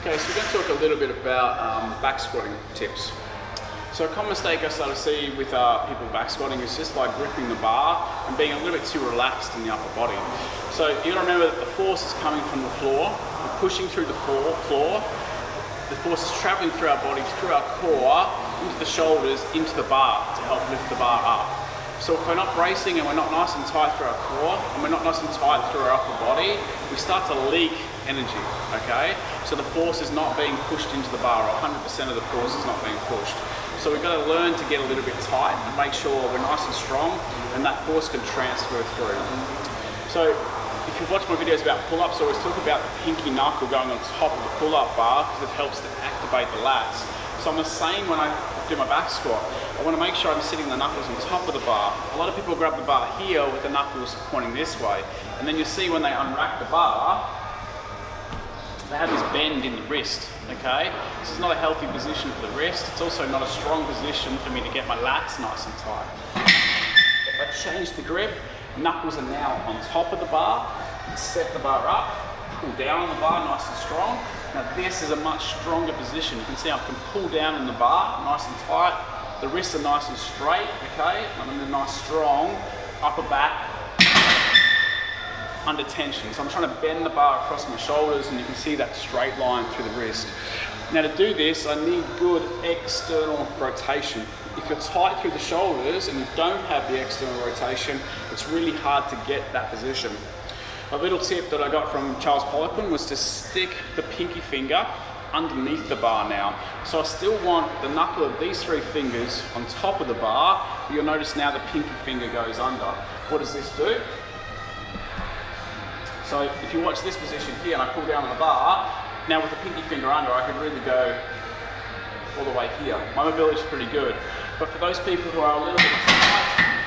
Okay, so we're going to talk a little bit about back squatting tips. So a common mistake I start to see with people back squatting is just like gripping the bar and being a little bit too relaxed in the upper body. So you got to remember that the force is coming from the floor, we're pushing through the floor, the force is traveling through our body, through our core, into the shoulders, into the bar to help lift the bar up. So if we're not bracing and we're not nice and tight through our core, and we're not nice and tight through our upper body, we start to leak energy, okay? So the force is not being pushed into the bar, or 100% of the force is not being pushed. So we've got to learn to get a little bit tight and make sure we're nice and strong and that force can transfer through. So if you've watched my videos about pull-ups, I always talk about the pinky knuckle going on top of the pull-up bar because it helps to activate the lats. So I'm the same when I do my back squat. I want to make sure I'm sitting the knuckles on top of the bar. A lot of people grab the bar here with the knuckles pointing this way, and then you see when they unrack the bar, they have this bend in the wrist, okay? This is not a healthy position for the wrist. It's also not a strong position for me to get my lats nice and tight. If I change the grip, knuckles are now on top of the bar, set the bar up, pull down on the bar nice and strong. Now this is a much stronger position. You can see I can pull down in the bar nice and tight. The wrists are nice and straight, okay? I'm in a nice strong upper back under tension. So I'm trying to bend the bar across my shoulders and you can see that straight line through the wrist. Now to do this, I need good external rotation. If you're tight through the shoulders and you don't have the external rotation, it's really hard to get that position. A little tip that I got from Charles Poliquin was to stick the pinky finger underneath the bar now. So I still want the knuckle of these three fingers on top of the bar, but you'll notice now the pinky finger goes under. What does this do? So if you watch this position here and I pull down on the bar, now with the pinky finger under, I can really go all the way here. My mobility is pretty good. But for those people who are a little bit tight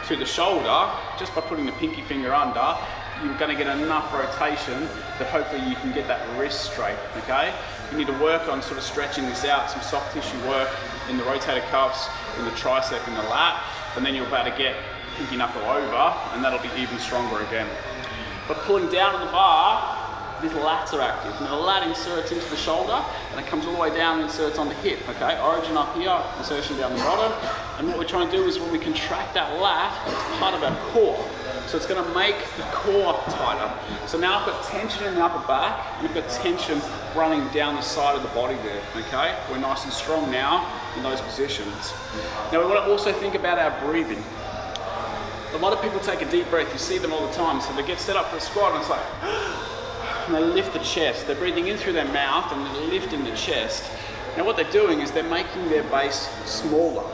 to the shoulder, just by putting the pinky finger under, you're going to get enough rotation that hopefully you can get that wrist straight, okay? You need to work on sort of stretching this out, some soft tissue work in the rotator cuffs, in the tricep, in the lat, and then you'll be able to get pinky knuckle over, and that'll be even stronger again. But pulling down on the bar, these lats are active. Now the lat inserts into the shoulder, and it comes all the way down and inserts on the hip, okay? Origin up here, insertion down the bottom, and what we're trying to do is when we contract that lat, it's part of our core. So it's going to make the core tighter. So now I've got tension in the upper back, and we've got tension running down the side of the body there, okay? We're nice and strong now in those positions. Now we want to also think about our breathing. A lot of people take a deep breath, you see them all the time, so they get set up for a squat and it's like, and they lift the chest. They're breathing in through their mouth and they're lifting the chest. Now what they're doing is they're making their base smaller.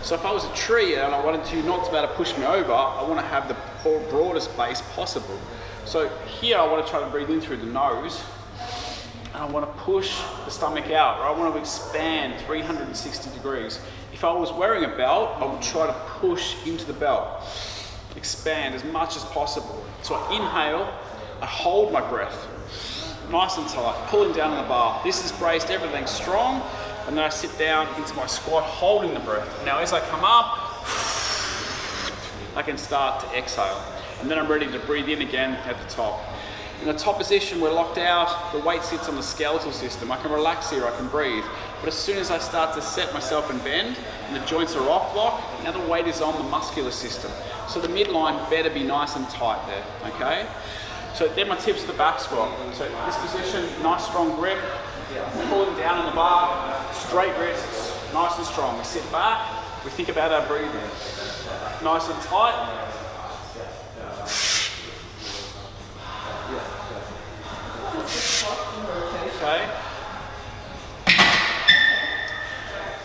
So if I was a tree and I wanted you not to be able to push me over, I want to have the broadest base possible. So here I want to try to breathe in through the nose and I want to push the stomach out, or I want to expand 360 degrees. If I was wearing a belt, I would try to push into the belt, expand as much as possible. So I inhale, I hold my breath, nice and tight, pulling down on the bar. This is braced, everything's strong. And then I sit down into my squat, holding the breath. Now as I come up, I can start to exhale. And then I'm ready to breathe in again at the top. In the top position, we're locked out. The weight sits on the skeletal system. I can relax here, I can breathe. But as soon as I start to set myself and bend, and the joints are off lock, now the weight is on the muscular system. So the midline better be nice and tight there, okay? So they're my tips for the back squat. So this position, nice strong grip, pulling down on the bar, straight wrists, nice and strong. We sit back, we think about our breathing. Nice and tight. Okay.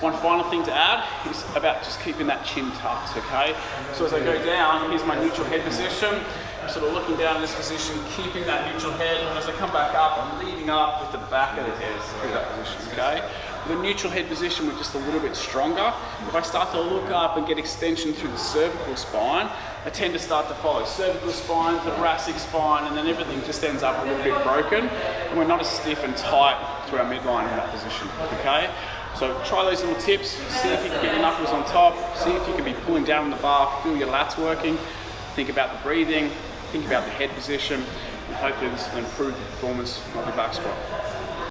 One final thing to add is about just keeping that chin tucked, okay? So as I go down, here's my neutral head position. I'm sort of looking down in this position, keeping that neutral head, and as I come back up, I'm leading up with the back of the head through that position, okay? With a neutral head position, we're just a little bit stronger. If I start to look up and get extension through the cervical spine, I tend to start to follow cervical spine, thoracic spine, and then everything just ends up a little bit broken, and we're not as stiff and tight through our midline in that position, okay? So try those little tips, see if you can get your knuckles on top, see if you can be pulling down on the bar, feel your lats working, think about the breathing, think about the head position, and hopefully this will improve the performance of your back squat.